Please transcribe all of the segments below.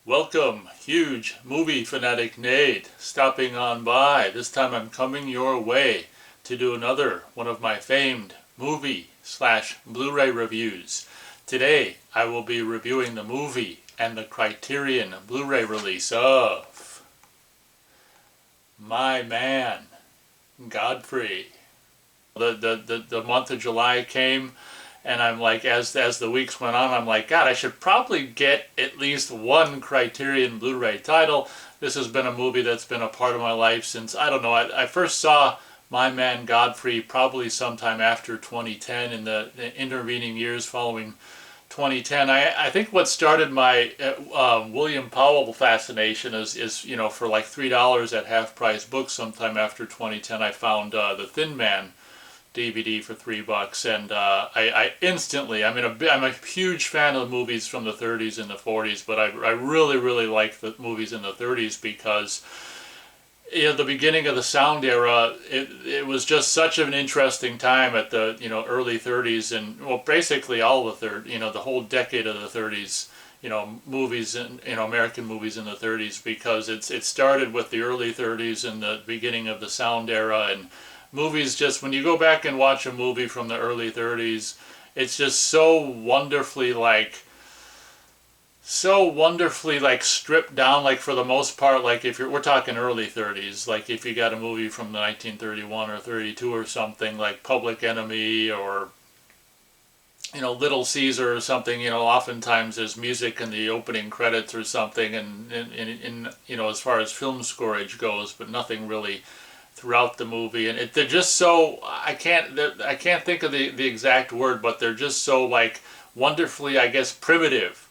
Welcome, huge movie fanatic Nate, stopping on by. This time I'm coming your way to do another one of my famed movie/Blu-ray reviews. Today I will be reviewing the movie and the Criterion Blu-ray release of My Man Godfrey. The month of July came, and I'm like, as the weeks went on, I'm like, God, I should probably get at least one Criterion Blu-ray title. This has been a movie that's been a part of my life since, I don't know, I first saw My Man Godfrey probably sometime after 2010, in the intervening years following 2010. I think what started my William Powell fascination is for like $3 at half price books sometime after 2010, I found the Thin Man DVD for $3, and I instantly, I'm a huge fan of the movies from the 30s and the 40s, but I really like the movies in the 30s because the beginning of the sound era, it was just such an interesting time at the early 30s, and well, basically all the whole decade of the 30s, movies and American movies in the 30s, because it started with the early 30s and the beginning of the sound era. And movies, just when you go back and watch a movie from the early 30s, it's just so wonderfully stripped down, like for the most part, like if we're talking early 30s, like if you got a movie from the 1931 or 32 or something, like Public Enemy or Little Caesar or something, oftentimes there's music in the opening credits or something, and as far as film scorage goes, but nothing really throughout the movie. And they're just so, I can't think of the exact word, but they're just so like wonderfully, I guess, primitive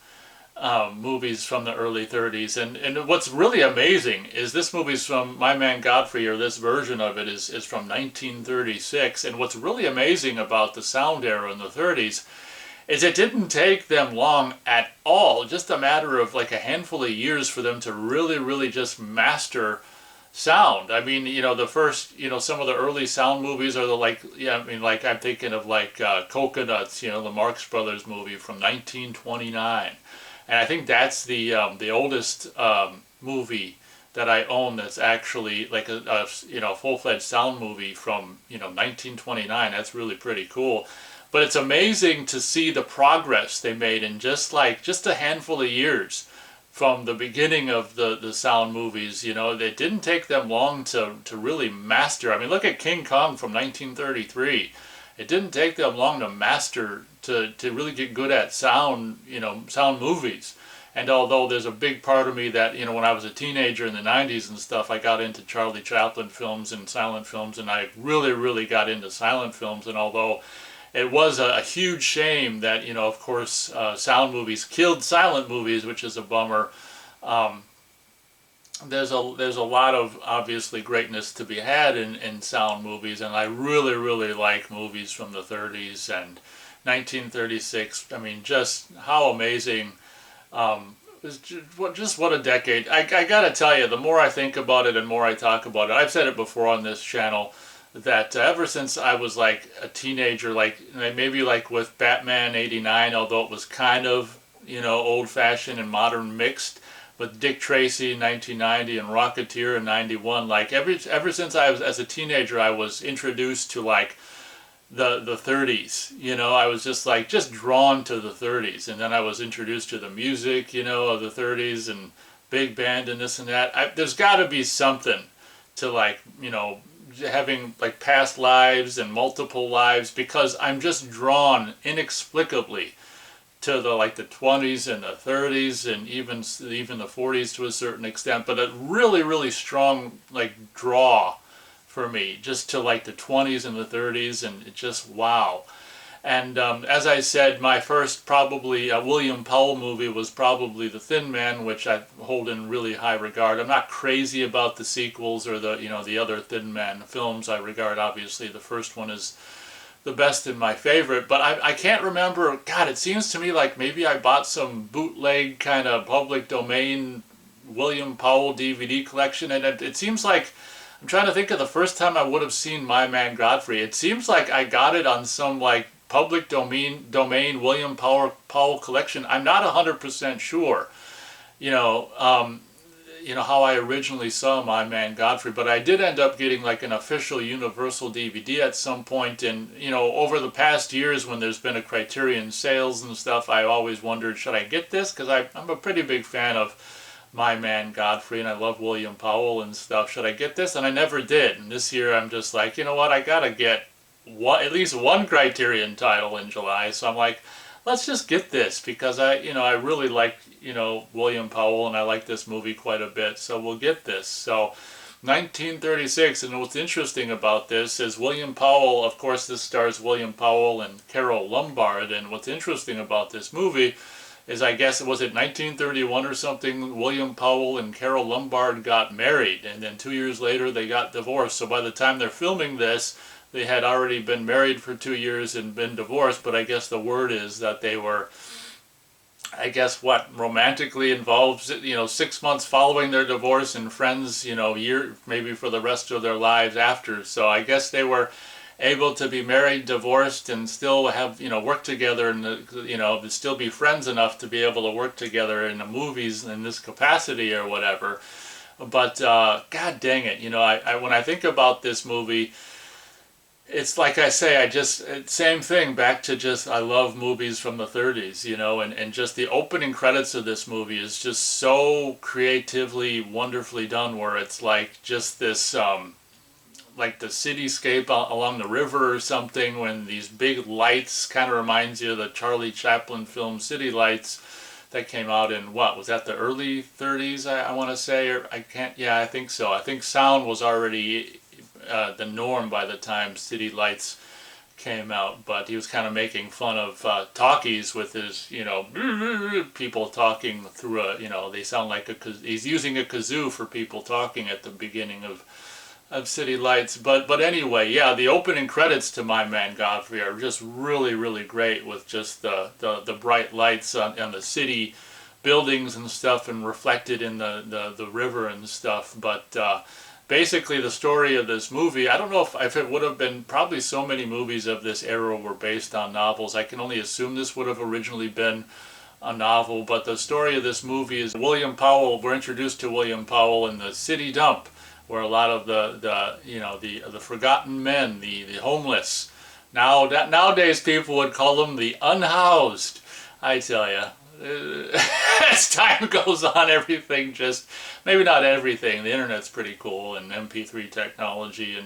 movies from the early 30s. And what's really amazing is this movie's from My Man Godfrey, or this version of it is from 1936. And what's really amazing about the sound era in the 30s is it didn't take them long at all, just a matter of like a handful of years for them to really just master sound. I mean, the first, some of the early sound movies are I'm thinking of Coconuts, the Marx Brothers movie from 1929. And I think that's the oldest movie that I own that's actually like a full-fledged sound movie from 1929. That's really pretty cool. But it's amazing to see the progress they made in just a handful of years from the beginning of the sound movies. It didn't take them long to really master. I mean, look at King Kong from 1933. It didn't take them long to master, to really get good at sound movies. And although there's a big part of me that, when I was a teenager in the 90s and stuff, I got into Charlie Chaplin films and silent films, and I really got into silent films. And although it was a huge shame that, of course, sound movies killed silent movies, which is a bummer. There's a lot of, obviously, greatness to be had in sound movies, and I really like movies from the 30s and 1936. I mean, just how amazing. Just what a decade. I gotta tell you, the more I think about it and more I talk about it, I've said it before on this channel, that ever since I was like a teenager, like maybe like with Batman '89, although it was kind of old-fashioned and modern mixed, with Dick Tracy in 1990 and Rocketeer in '91, like ever since I was as a teenager, I was introduced to like the 30s. I was just drawn to the 30s, and then I was introduced to the music of the 30s and big band and this and that. There's got to be something to having like past lives and multiple lives, because I'm just drawn inexplicably to the 20s and the 30s and even the 40s to a certain extent, but a really strong draw for me just to the 20s and the 30s, and it just wow. And as I said, my first probably William Powell movie was probably The Thin Man, which I hold in really high regard. I'm not crazy about the sequels or the other Thin Man films. I regard, obviously, the first one as the best and my favorite, but I can't remember. God, it seems to me like maybe I bought some bootleg kind of public domain William Powell DVD collection, and it seems like, I'm trying to think of the first time I would have seen My Man Godfrey. It seems like I got it on some public domain William Powell collection. I'm not 100% sure. you know, how I originally saw My Man Godfrey, but I did end up getting like an official Universal DVD at some point, and over the past years when there's been a Criterion sales and stuff, I always wondered, should I get this? Because I'm a pretty big fan of My Man Godfrey, and I love William Powell and stuff. Should I get this? And I never did. And this year I'm just like, you know what, I gotta get at least one Criterion title in July. So I'm like, let's just get this, because I really like, William Powell, and I like this movie quite a bit, so we'll get this. So 1936, and what's interesting about this is William Powell, of course this stars William Powell and Carole Lombard, and what's interesting about this movie is, I guess, was it 1931 or something, William Powell and Carole Lombard got married, and then 2 years later they got divorced. So by the time they're filming this, they had already been married for 2 years and been divorced, but I guess the word is that they were, I guess, romantically involved, 6 months following their divorce, and friends, maybe for the rest of their lives after. So I guess they were able to be married, divorced, and still have, work together, and, still be friends enough to be able to work together in the movies in this capacity or whatever. But, God dang it, when I think about this movie, it's like I say, same thing, back to just, I love movies from the 30s, and just the opening credits of this movie is just so creatively, wonderfully done, where it's like just this, like the cityscape along the river or something, when these big lights kind of reminds you of the Charlie Chaplin film City Lights that came out in, what, was that the early 30s, I want to say, or I can't, yeah, I think so. I think sound was already the norm by the time City Lights came out, but he was kind of making fun of talkies with his, people talking through they sound like he's using a kazoo for people talking at the beginning of City Lights. But anyway, yeah, the opening credits to My Man Godfrey are just really, really great, with just the bright lights on the city buildings and stuff, and reflected in the river and stuff. But basically the story of this movie, I don't know if it would have been, probably so many movies of this era were based on novels. I can only assume this would have originally been a novel, but the story of this movie is we're introduced to William Powell in the city dump, where a lot of the forgotten men, the homeless, nowadays people would call them the unhoused, I tell you. As time goes on, everything just, maybe not everything, the internet's pretty cool, and MP3 technology,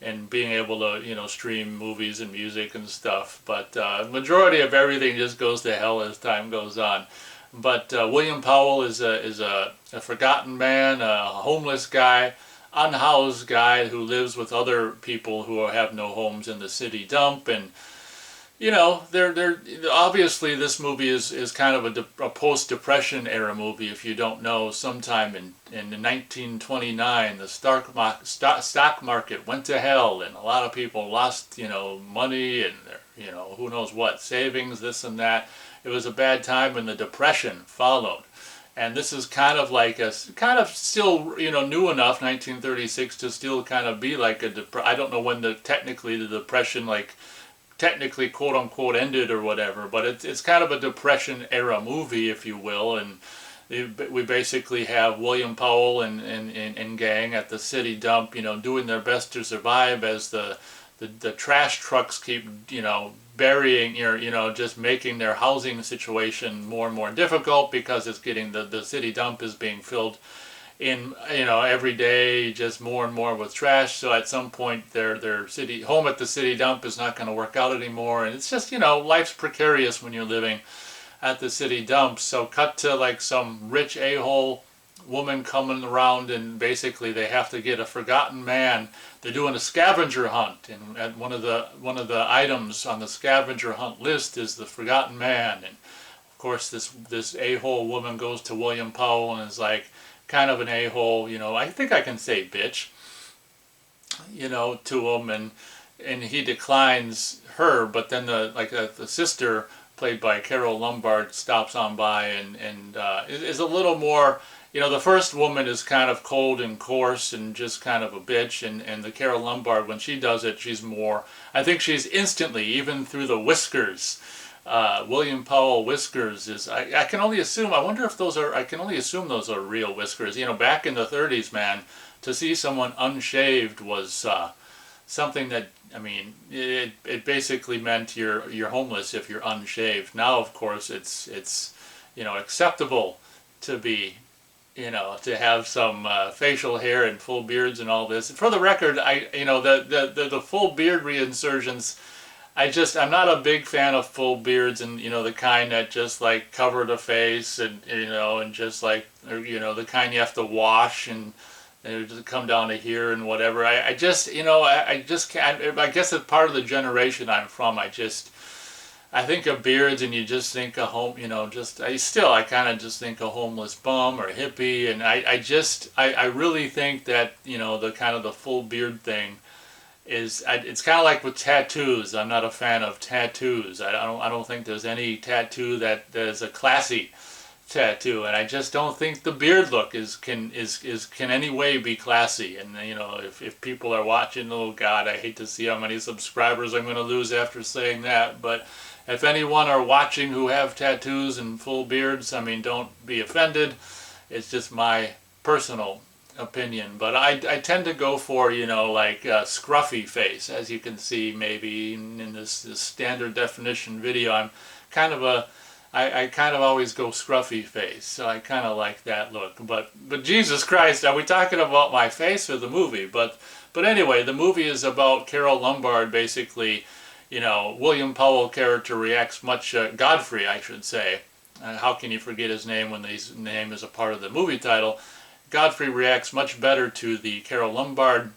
and being able to stream movies and music and stuff, but majority of everything just goes to hell as time goes on. But William Powell is a forgotten man, a homeless guy, unhoused guy who lives with other people who have no homes in the city dump. And they're obviously, this movie is kind of a post-Depression era movie. If you don't know, sometime in 1929, the stock market went to hell, and a lot of people lost money and who knows what, savings, this and that. It was a bad time, and the Depression followed. And this is kind of like still new enough, 1936, to still kind of be like I don't know when technically the Depression technically quote unquote ended or whatever, but it's kind of a Depression era movie, if you will. And we basically have William Powell and gang at the city dump, doing their best to survive as the trash trucks keep burying, just making their housing situation more and more difficult, because it's getting the city dump is being filled in every day just more and more with trash. So at some point their home at the city dump is not going to work out anymore, and it's just life's precarious when you're living at the city dump. So cut to like some rich a-hole woman coming around, and basically they have to get a forgotten man. They're doing a scavenger hunt, and one of the items on the scavenger hunt list is the forgotten man. And of course this a-hole woman goes to William Powell and is like kind of an a-hole, I think I can say bitch, to him, and he declines her, but then the sister, played by Carole Lombard, stops on by and is a little more, the first woman is kind of cold and coarse and just kind of a bitch, and the Carole Lombard, when she does it, she's more, I think she's instantly, even through the whiskers, William Powell whiskers is, I can only assume, I wonder if those are, I can only assume those are real whiskers. You know, back in the 30s, man, to see someone unshaved was something that, I mean, it basically meant you're homeless if you're unshaved. Now, of course, it's you know, acceptable to be, you know, to have some facial hair and full beards and all this. For the record, you know, the full beard reinsurgence, I'm not a big fan of full beards, and you know, the kind that just like cover the face, and you know, and just like, or, you know, the kind you have to wash and it just come down to here and whatever. I just, you know, I just can't. I guess it's part of the generation I'm from. I think of beards and you just think of home, you know, I kind of just think of homeless bum or hippie, and I really think that, you know, the kind of the full beard thing it's kind of like with tattoos. I'm not a fan of tattoos. I don't think there's any tattoo that is a classy tattoo, and I just don't think the beard look can any way be classy. And you know, if people are watching, oh God, I hate to see how many subscribers I'm going to lose after saying that, but if anyone are watching who have tattoos and full beards, I mean, don't be offended. It's just my personal opinion, but I tend to go for, you know, like scruffy face, as you can see maybe in this standard definition video. I'm kind of I kind of always go scruffy face, so I kind of like that look. But Jesus Christ, are we talking about my face or the movie? But anyway, the movie is about Carole Lombard basically. You know, William Powell character reacts much, Godfrey I should say, how can you forget his name when his name is a part of the movie title? Godfrey reacts much better to the Carole Lombard.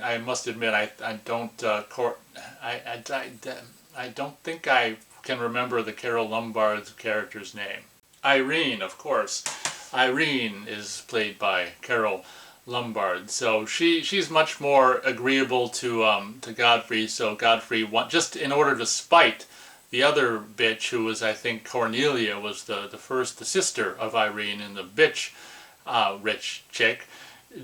I must admit, I don't think I can remember the Carole Lombard's character's name. Irene, of course. Irene is played by Carole Lombard, so she's much more agreeable to Godfrey. So Godfrey just in order to spite the other bitch, who was, I think, Cornelia was the sister of Irene, and the bitch. Rich chick.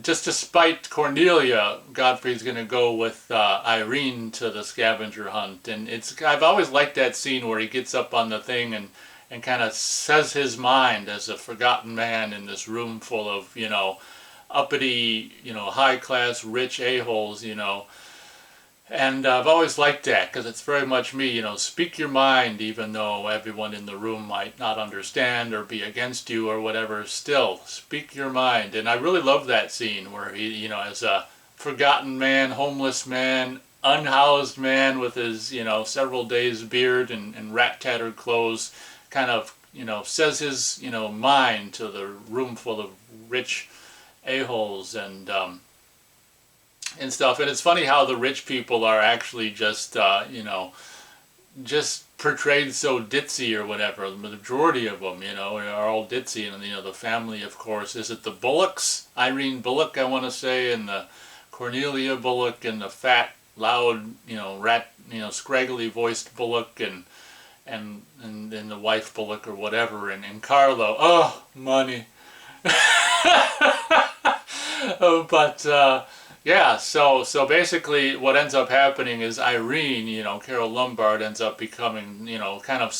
Just to spite Cornelia, Godfrey's going to go with Irene to the scavenger hunt, and I've always liked that scene where he gets up on the thing and kind of says his mind as a forgotten man in this room full of, you know, uppity, you know, high class rich a-holes, you know. And I've always liked that, because it's very much me, you know, speak your mind even though everyone in the room might not understand or be against you or whatever. Still, speak your mind. And I really love that scene where he, you know, as a forgotten man, homeless man, unhoused man with his, you know, several days beard and rat-tattered clothes, kind of, you know, says his, you know, mind to the room full of rich a-holes and stuff. And it's funny how the rich people are actually just, you know, just portrayed so ditzy or whatever. The majority of them, you know, are all ditzy. And, you know, the family, of course, is it the Bullocks? Irene Bullock, I want to say, and the Cornelia Bullock, and the fat, loud, you know, scraggly voiced Bullock, and then the wife Bullock or whatever, and Carlo. Oh, money. But yeah, so basically what ends up happening is Irene, you know, Carole Lombard ends up becoming, you know, kind of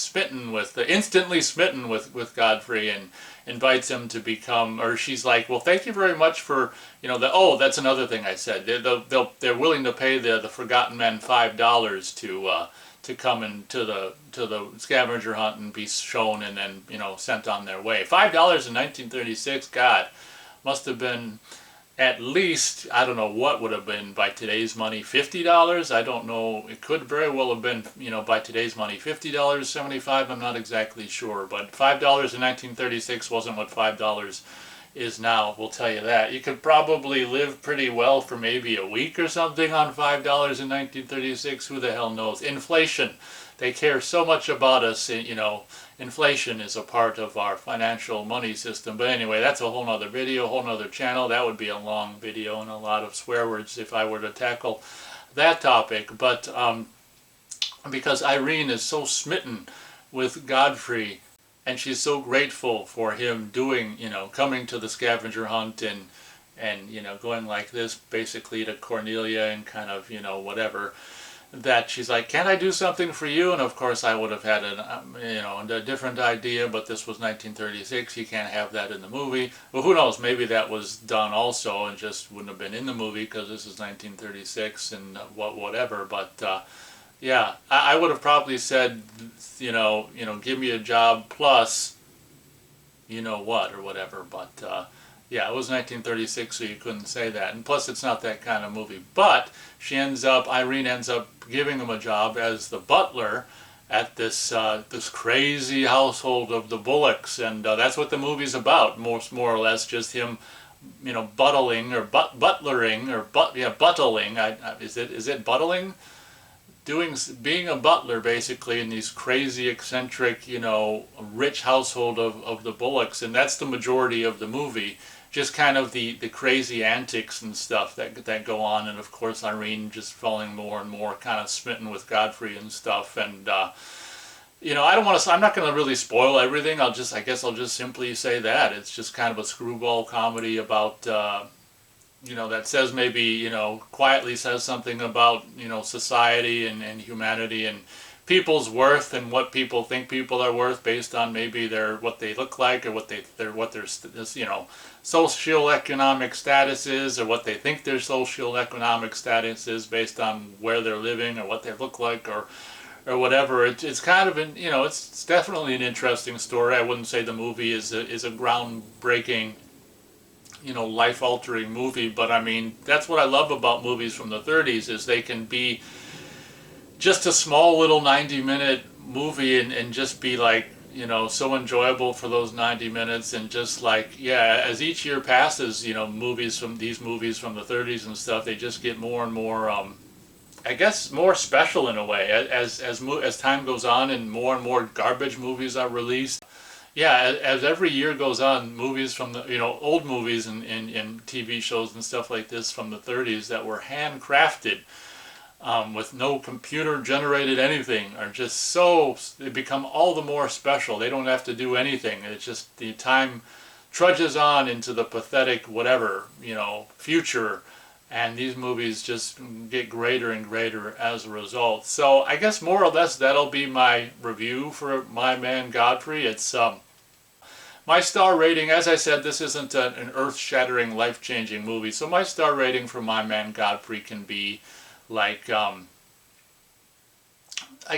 instantly smitten with Godfrey, and invites him to become, or she's like, well, thank you very much for, you know, that's another thing I said. They're willing to pay the forgotten men $5 to come into the scavenger hunt and be shown and then, you know, sent on their way. $5 in 1936, God, must have been at least, I don't know what would have been by today's money, $50? I don't know. It could very well have been, you know, by today's money, $50, $75, I'm not exactly sure. But $5 in 1936 wasn't what $5 is now, we'll tell you that. You could probably live pretty well for maybe a week or something on $5 in 1936. Who the hell knows? Inflation. They care so much about us, you know. Inflation is a part of our financial money system. But anyway, that's a whole nother video, a whole nother channel. That would be a long video and a lot of swear words if I were to tackle that topic. But because Irene is so smitten with Godfrey, and she's so grateful for him doing, you know, coming to the scavenger hunt and you know, going like this basically to Cornelia and kind of, you know, whatever. that she's like, "Can't I do something for you?" And of course, I would have had a different idea, but this was 1936. You can't have that in the movie. Well, who knows? Maybe that was done also and just wouldn't have been in the movie because this is 1936 and whatever. But yeah, I would have probably said, give me a job plus, what or whatever. But yeah, it was 1936, so you couldn't say that. And plus, it's not that kind of movie. But Irene ends up giving him a job as the butler at this crazy household of the Bullocks, and that's what the movie's about, more or less, just him, buttling or butlering or buttling. Is it buttling? Being a butler basically in these crazy, eccentric, rich household of the Bullocks, and that's the majority of the movie. Just kind of the crazy antics and stuff that go on, and of course Irene just falling more and more kind of smitten with Godfrey and stuff. And I don't want to. I'm not going to really spoil everything. I guess I'll just simply say that it's just kind of a screwball comedy about. That says maybe, quietly says something about, society and humanity and people's worth and what people think people are worth based on maybe what they look like or what their socioeconomic status is, or what they think their socioeconomic status is based on where they're living or what they look like or whatever. It's kind of it's definitely an interesting story. I wouldn't say the movie is a groundbreaking, life-altering movie, but I mean, that's what I love about movies from the 30s, is they can be just a small little 90-minute movie and just be like, so enjoyable for those 90 minutes, and just like, yeah, as each year passes, movies from the 30s and stuff, they just get more and more, I guess, more special in a way, as time goes on and more garbage movies are released. Yeah, as every year goes on, movies from the, old movies and TV shows and stuff like this from the 30s that were handcrafted, with no computer-generated anything, are just they become all the more special. They don't have to do anything. It's just the time trudges on into the pathetic whatever, future, and these movies just get greater and greater as a result. So I guess more or less that'll be my review for My Man Godfrey. It's my star rating, as I said, this isn't an earth-shattering, life-changing movie, so my star rating for My Man Godfrey can be like, I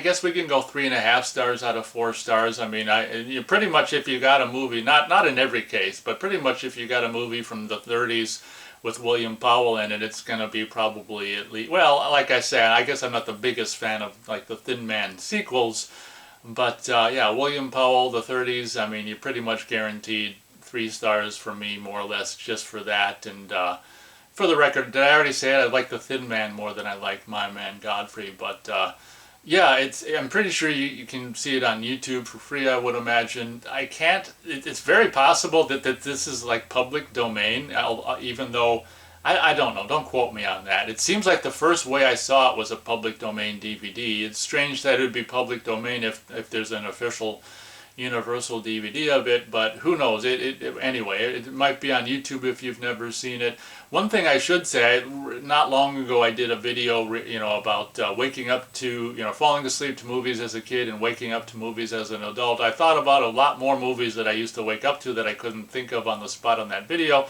guess we can go 3.5 stars out of 4 stars. I mean, pretty much if you got a movie, not in every case, but pretty much if you got a movie from the 30s with William Powell in it, it's going to be probably at least, well, like I said, I guess I'm not the biggest fan of like the Thin Man sequels, but yeah, William Powell, the 30s, I mean, you're pretty much guaranteed 3 stars for me, more or less, just for that. And for the record, did I already say it? I like the Thin Man more than I like My Man Godfrey, but yeah, I'm pretty sure you can see it on YouTube for free, I would imagine. It's very possible that this is like public domain, even though, I don't know, don't quote me on that. It seems like the first way I saw it was a public domain DVD. It's strange that it would be public domain if there's an official Universal DVD of it, but who knows? Anyway, it might be on YouTube if you've never seen it. One thing I should say, not long ago I did a video, about waking up to, falling asleep to movies as a kid and waking up to movies as an adult. I thought about a lot more movies that I used to wake up to that I couldn't think of on the spot on that video.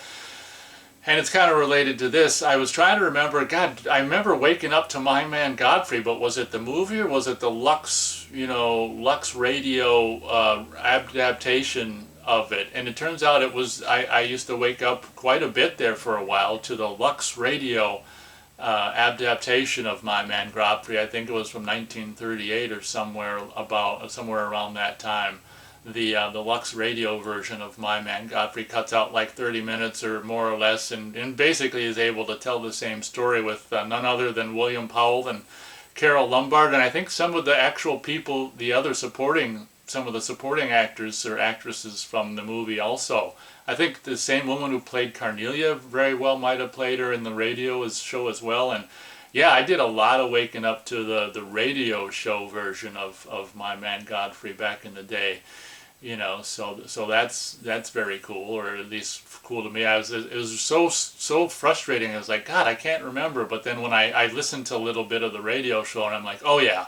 And it's kind of related to this. I was trying to remember, God, I remember waking up to My Man Godfrey, but was it the movie or was it the Lux Radio adaptation of it? And it turns out it was, I used to wake up quite a bit there for a while to the Lux Radio adaptation of My Man Godfrey. I think it was from 1938 or somewhere around that time. The Lux Radio version of My Man Godfrey cuts out like 30 minutes or more or less, and basically is able to tell the same story with none other than William Powell and Carol Lombard, and I think some of the actual people, some of the supporting actors or actresses from the movie also. I think the same woman who played Carnelia very well might have played her in the radio show as well. And yeah, I did a lot of waking up to the radio show version of My Man Godfrey back in the day. So that's very cool, or at least cool to me. It was so frustrating. I was like, God, I can't remember. But then when I listened to a little bit of the radio show, and I'm like, oh yeah,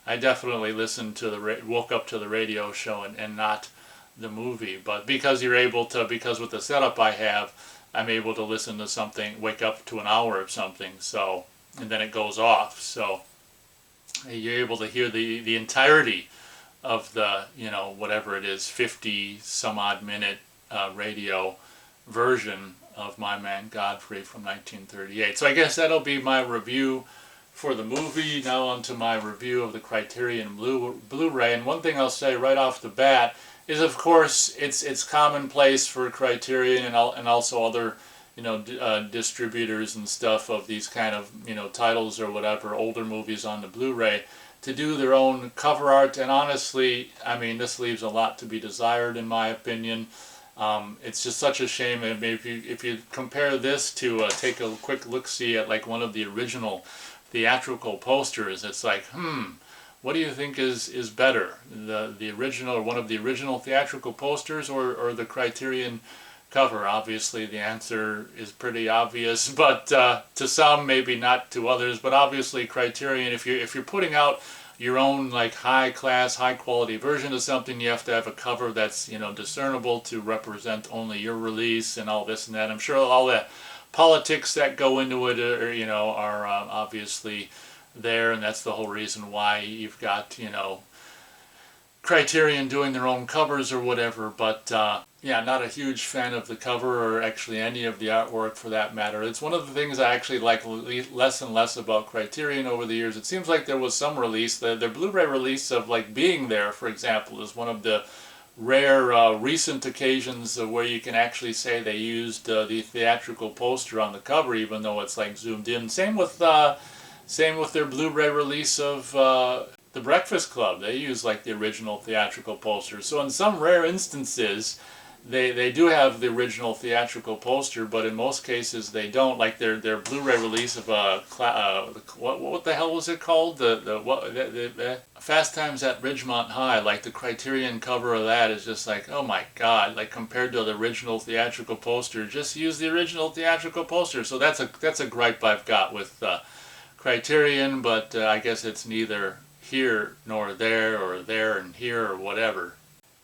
I definitely listened to woke up to the radio show and not the movie. But because because with the setup I have, I'm able to listen to something, wake up to an hour of something, so, and then it goes off. So you're able to hear the entirety of the, whatever it is, 50 some odd minute radio version of My Man Godfrey from 1938. So I guess that'll be my review for the movie. Now onto my review of the Criterion Blu-ray. And one thing I'll say right off the bat is, of course, it's commonplace for Criterion and also other distributors and stuff of these kind of titles or whatever, older movies on the Blu-ray, to do their own cover art. And honestly, I mean, this leaves a lot to be desired in my opinion. It's just such a shame. I mean, if you compare this to take a quick look-see at like one of the original theatrical posters, it's like, what do you think is better, the original, or one of the original theatrical posters, or the Criterion cover? Obviously the answer is pretty obvious, but to some, maybe not to others. But obviously Criterion, if you're putting out your own like high class, high quality version of something, you have to have a cover that's discernible to represent only your release and all this and that. I'm sure all the politics that go into it are obviously there, and that's the whole reason why you've got Criterion doing their own covers or whatever. But yeah, not a huge fan of the cover, or actually any of the artwork for that matter. It's one of the things I actually like less and less about Criterion over the years. It seems like there was some release, their Blu-ray release of like Being There, for example, is one of the rare recent occasions where you can actually say they used the theatrical poster on the cover, even though it's like zoomed in. Same with their Blu-ray release of The Breakfast Club. They use like the original theatrical poster. So in some rare instances, they do have the original theatrical poster, but in most cases they don't. Like their Blu-ray release of what the hell was it called? The Fast Times at Ridgemont High. Like the Criterion cover of that is just like, oh my God! Like compared to the original theatrical poster, just use the original theatrical poster. So that's a gripe I've got with Criterion, but I guess it's neither here nor there, or there and here, or whatever.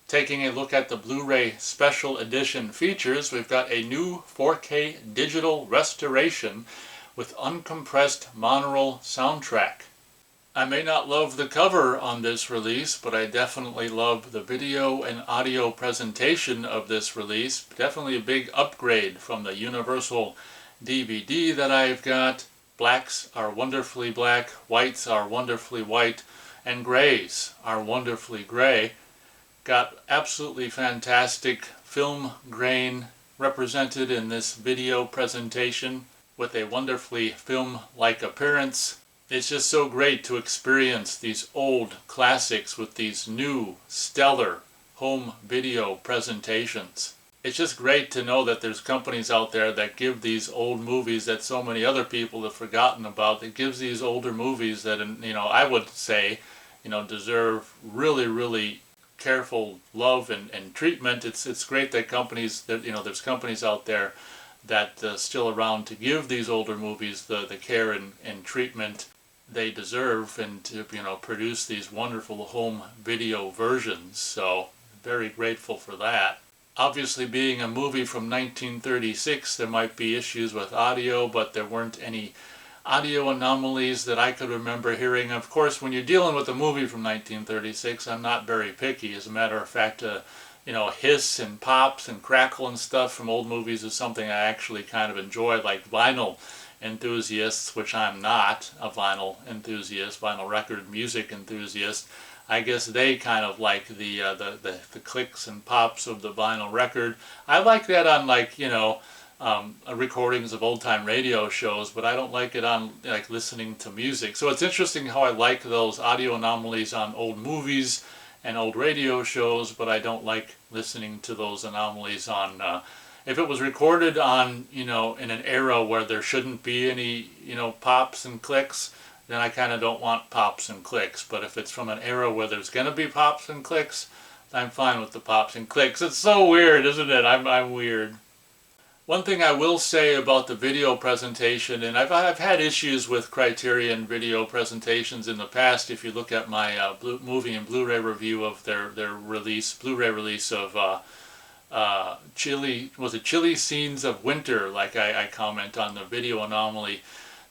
Taking a look at the Blu-ray Special Edition features, we've got a new 4K digital restoration with uncompressed monaural soundtrack. I may not love the cover on this release, but I definitely love the video and audio presentation of this release. Definitely a big upgrade from the Universal DVD that I've got. Blacks are wonderfully black, whites are wonderfully white, and grays are wonderfully gray. Got absolutely fantastic film grain represented in this video presentation with a wonderfully film-like appearance. It's just so great to experience these old classics with these new stellar home video presentations. It's just great to know that there's companies out there that give these old movies that so many other people have forgotten about, that gives these older movies that, I would say, deserve really, really careful love and treatment. It's great that there's companies out there that still around to give these older movies the care and treatment they deserve, and to produce these wonderful home video versions. So very grateful for that. Obviously, being a movie from 1936, there might be issues with audio, but there weren't any audio anomalies that I could remember hearing. Of course, when you're dealing with a movie from 1936, I'm not very picky. As a matter of fact, hiss and pops and crackle and stuff from old movies is something I actually kind of enjoy. Like vinyl enthusiasts, which I'm not a vinyl enthusiast, vinyl record music enthusiast, I guess they kind of like the clicks and pops of the vinyl record. I like that on recordings of old-time radio shows, but I don't like it on like listening to music. So it's interesting how I like those audio anomalies on old movies and old radio shows, but I don't like listening to those anomalies on if it was recorded on in an era where there shouldn't be any pops and clicks, then I kind of don't want pops and clicks. But if it's from an era where there's going to be pops and clicks, I'm fine with the pops and clicks. It's so weird, isn't it? I'm weird. One thing I will say about the video presentation, and I've had issues with Criterion video presentations in the past. If you look at my movie and Blu-ray review of their release, Blu-ray release of Chilly Scenes of Winter, like I comment on the video anomaly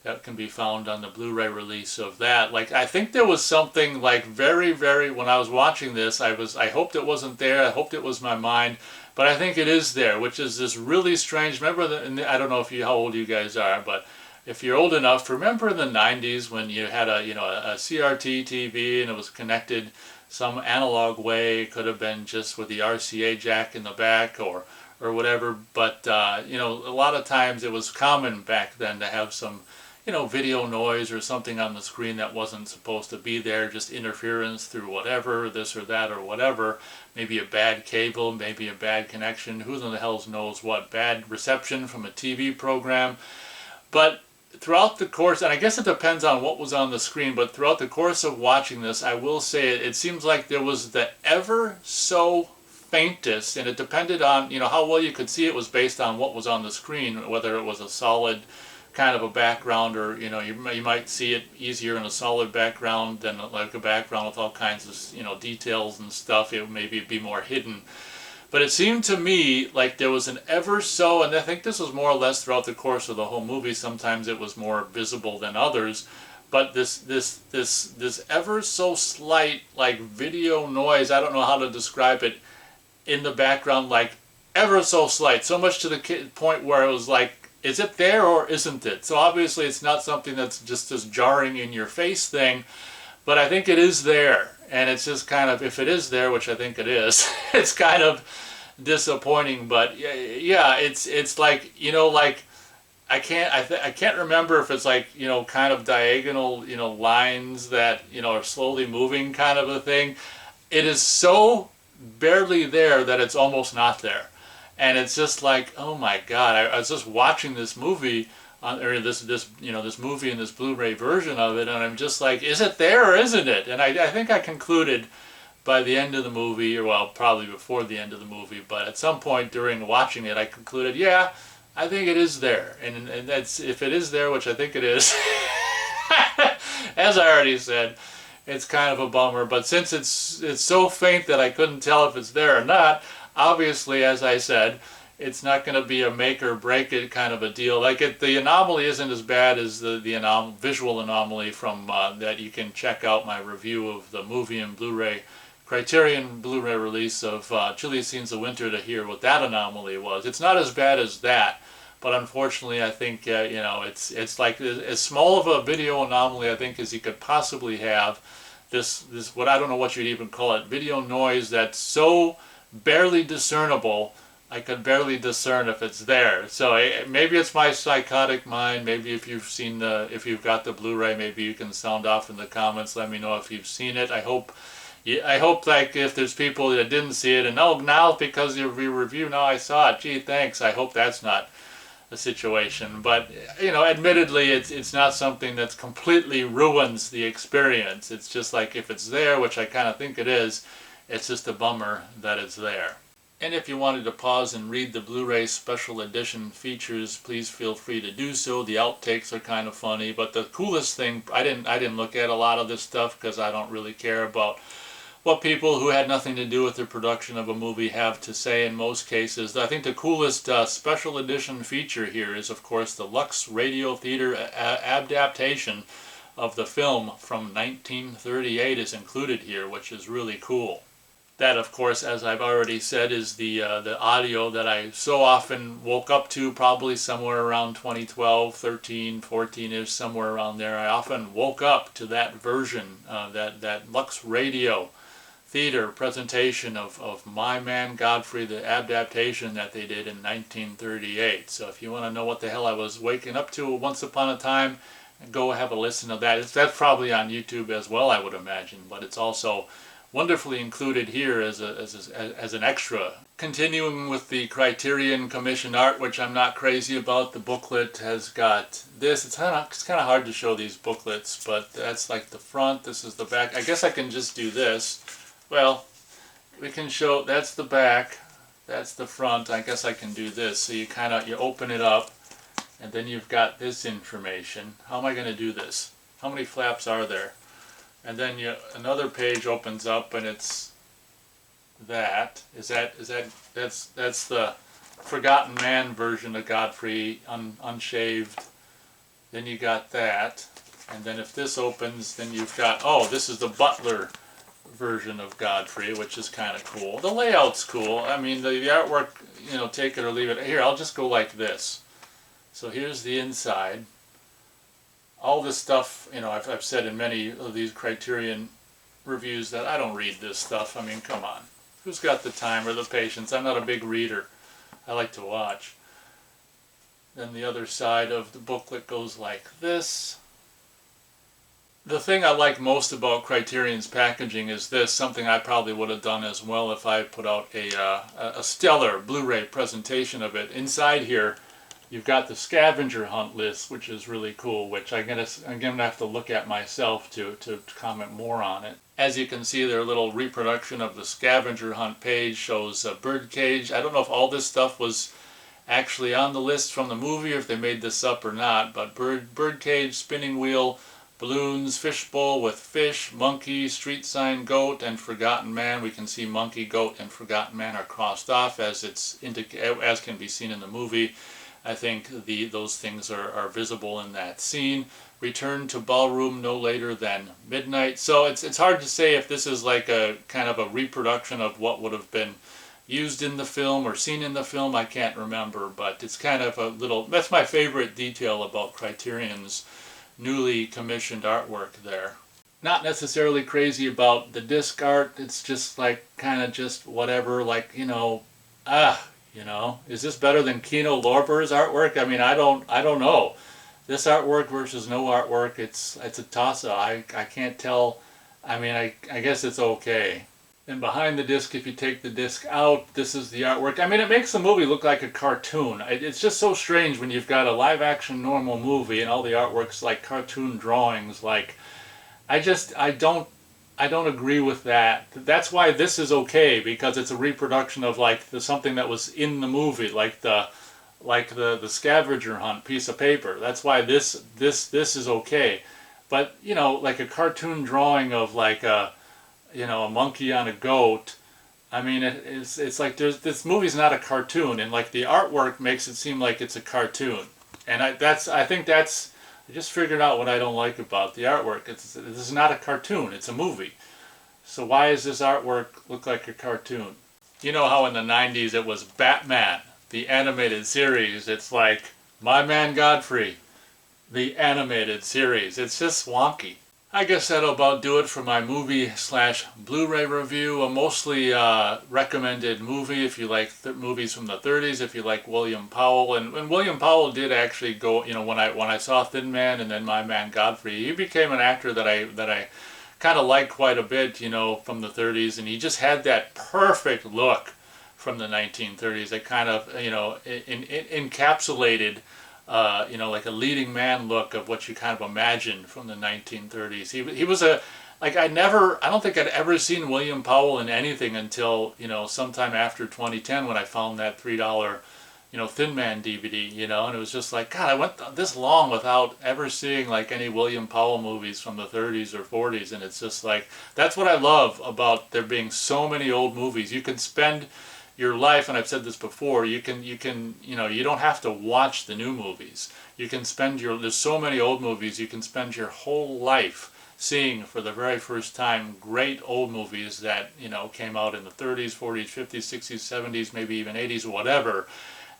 that can be found on the Blu-ray release of that. Like, I think there was something like very, when I was watching this, I hoped it wasn't there, I hoped it was my mind, but I think it is there, which is this really strange, remember, I don't know if how old you guys are, but if you're old enough, remember in the 90s when you had a CRT TV and it was connected some analog way. It could have been just with the RCA jack in the back or whatever, but a lot of times it was common back then to have some video noise or something on the screen that wasn't supposed to be there, just interference through whatever, this or that or whatever, maybe a bad cable, maybe a bad connection, who the hell knows what, bad reception from a TV program. But throughout the course, and I guess it depends on what was on the screen, but throughout the course of watching this, I will say it seems like there was the ever so faintest, and it depended on, how well you could see it was based on what was on the screen, whether it was a solid kind of a background or, you might see it easier in a solid background than like a background with all kinds of, details and stuff. It maybe be more hidden. But it seemed to me like there was an ever so, and I think this was more or less throughout the course of the whole movie, sometimes it was more visible than others, but this ever so slight like video noise, I don't know how to describe it, in the background, like ever so slight, so much to the point where it was like, is it there or isn't it? So obviously it's not something that's just this jarring in your face thing, but I think it is there. And it's just kind of, if it is there, which I think it is, it's kind of disappointing. But yeah, it's like, like I can't remember if it's like, kind of diagonal, lines that, are slowly moving kind of a thing. It is so barely there that it's almost not there. And it's just like, oh my God, I was just watching this movie, or this movie and this Blu-ray version of it, and I'm just like, is it there or isn't it? And I think I concluded by the end of the movie, or well, probably before the end of the movie, but at some point during watching it, I concluded, yeah, I think it is there. And that's, if it is there, which I think it is, as I already said, it's kind of a bummer. But since it's so faint that I couldn't tell if it's there or not, obviously, as I said, it's not going to be a make or break it kind of a deal. Like the anomaly isn't as bad as the visual anomaly from that you can check out my review of the movie and Blu-ray, Criterion Blu-ray release of Chilly Scenes of Winter to hear what that anomaly was. It's not as bad as that, but unfortunately I think, it's like as small of a video anomaly I think as you could possibly have. This what I don't know what you'd even call it, video noise that's so barely discernible, I could barely discern if it's there. So maybe it's my psychotic mind. Maybe if you've got the Blu-ray, maybe you can sound off in the comments. Let me know if you've seen it. I hope like if there's people that didn't see it and now because of your review now I saw it. Gee, thanks. I hope that's not a situation. But admittedly, it's not something that's completely ruins the experience. It's just like if it's there, which I kind of think it is. It's just a bummer that it's there. And if you wanted to pause and read the Blu-ray special edition features, please feel free to do so. The outtakes are kind of funny, but the coolest thing, I didn't look at a lot of this stuff because I don't really care about what people who had nothing to do with the production of a movie have to say in most cases. I think the coolest special edition feature here is, of course, the Lux Radio Theater adaptation of the film from 1938 is included here, which is really cool. That, of course, as I've already said, is the audio that I so often woke up to, probably somewhere around 2012, 13, 14-ish, somewhere around there. I often woke up to that version, that Lux Radio Theater presentation of My Man Godfrey, the adaptation that they did in 1938. So if you want to know what the hell I was waking up to once upon a time, go have a listen to that. That's probably on YouTube as well, I would imagine, but it's also wonderfully included here as an extra. Continuing with the Criterion Commission art, which I'm not crazy about, the booklet has got this. It's kind of hard to show these booklets, but that's like the front. This is the back. I guess I can just do this. Well, we can show, that's the back, that's the front. I guess I can do this. So you kind of, you open it up, and then you've got this information. How am I going to do this? How many flaps are there? And then another page opens up, and it's that's the Forgotten Man version of Godfrey, unshaved. Then you got that, and then if this opens, then you've got, oh, this is the Butler version of Godfrey, which is kind of cool. The layout's cool. I mean, the artwork, you know, take it or leave it. Here, I'll just go like this. So here's the inside. All this stuff, you know, I've said in many of these Criterion reviews that I don't read this stuff. I mean, come on. Who's got the time or the patience? I'm not a big reader. I like to watch. Then the other side of the booklet goes like this. The thing I like most about Criterion's packaging is this, something I probably would have done as well if I put out a stellar Blu-ray presentation of it. Inside here, you've got the scavenger hunt list, which is really cool, which I'm going to have to look at myself to comment more on it. As you can see, their little reproduction of the scavenger hunt page shows a birdcage. I don't know if all this stuff was actually on the list from the movie or if they made this up or not, but birdcage, spinning wheel, balloons, fishbowl with fish, monkey, street sign, goat, and forgotten man. We can see monkey, goat, and forgotten man are crossed off as as can be seen in the movie. I think those things are visible in that scene. Return to ballroom no later than midnight. So it's hard to say if this is like a kind of a reproduction of what would have been used in the film or seen in the film. I can't remember, but it's kind of a little, that's my favorite detail about Criterion's newly commissioned artwork there. Not necessarily crazy about the disc art. It's just like kind of just whatever, like, you know, you know, is this better than Kino Lorber's artwork? I mean, I don't know. This artwork versus no artwork, it's a toss-up. I can't tell. I mean, I guess it's okay. And behind the disc, if you take the disc out, this is the artwork. I mean, it makes the movie look like a cartoon. It's just so strange when you've got a live-action normal movie and all the artwork's like cartoon drawings. Like, I don't agree with that. That's why this is okay, because it's a reproduction of like something that was in the movie, like the scavenger hunt piece of paper. That's why this is okay. But, you know, like a cartoon drawing of like a, you know, a monkey on a goat. I mean, it's like this movie's not a cartoon, and like the artwork makes it seem like it's a cartoon. And I just figured out what I don't like about the artwork. This is not a cartoon, it's a movie. So why does this artwork look like a cartoon? You know how in the 90s it was Batman, the animated series. It's like My Man Godfrey, the animated series. It's just wonky. I guess that'll about do it for my movie/Blu-ray review. A mostly recommended movie if you like movies from the 30s, if you like William Powell. And William Powell did actually go, you know, when I saw Thin Man and then My Man Godfrey, he became an actor that I kind of liked quite a bit, you know, from the 30s. And he just had that perfect look from the 1930s that kind of, you know, encapsulated you know, like a leading man look of what you kind of imagine from the 1930s. He was like I don't think I'd ever seen William Powell in anything until, you know, sometime after 2010 when I found that $3, you know, Thin Man DVD, you know, and it was just like, God, I went this long without ever seeing like any William Powell movies from the 30s or 40s, and it's just like, that's what I love about there being so many old movies. You can spend your life, and I've said this before, you can, you know, you don't have to watch the new movies. You can spend there's so many old movies, you can spend your whole life seeing for the very first time great old movies that, you know, came out in the 30s, 40s, 50s, 60s, 70s, maybe even 80s or whatever,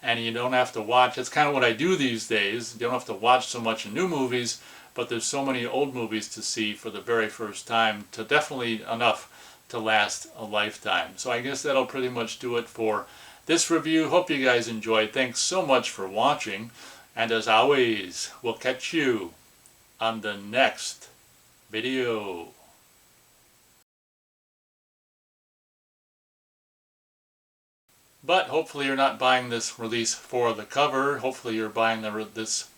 and you don't have to watch. It's kind of what I do these days. You don't have to watch so much in new movies, but there's so many old movies to see for the very first time, to definitely enough to last a lifetime. So I guess that'll pretty much do it for this review. Hope you guys enjoyed. Thanks so much for watching, and as always, we'll catch you on the next video. But hopefully you're not buying this release for the cover. Hopefully you're buying this.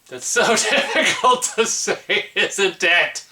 That's so difficult to say, isn't it?